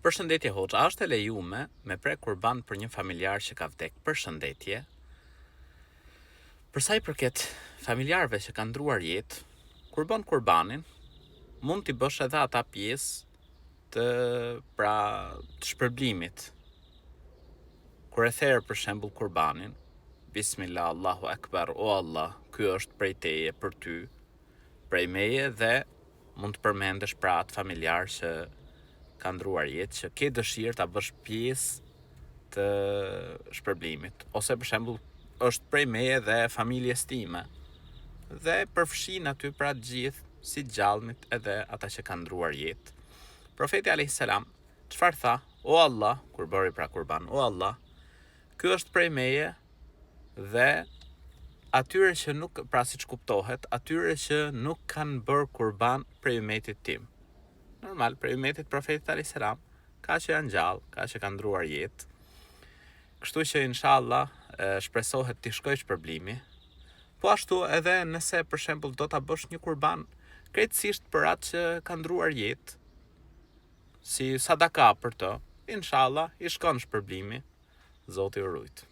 Përshëndetje hoxha, a është e lejuar me prek kurban për një familjar që ka vdek? Përshëndetje. Për sa i përket familjarëve që kanë ndruar jetë, kur bën kurbanin, mund t'i bësh edhe ata pjesë të shpërblimit. Kur e therë për shembull kurbanin, Bismillah, Allahu Akbar, o Allah, ky është prej teje për ty, prej meje, dhe mund të përmendesh pra atë familjar që ka ndruar jetë, që ke dëshirë ta bësh pjesë të shpërblimit, ose për shembull është prej meje dhe familjes time, dhe përfshin aty pra të gjithë, si gjallënit edhe ata që kanë ndruar jetë. Profeti alayhis salam çfarë tha? O Allah, kur bëri pra kurban, o Allah, ky është prej meje dhe atyre që nuk, pra siç kuptohet, atyre që nuk kanë bërë kurban prej umetit tim. Normal, prej umetit profetit alayhis salam, ka që janë gjallë, ka që kanë ndruar jetë. Kështu që inshallah shpresohet t'i shkojë shpërblimi. Po ashtu edhe nëse për shembull do ta bësh një kurban krejtësisht për atë që ka ndruar jetë, si sadaka për të, inshallah i shkon shpërblimi, Zoti u rujt.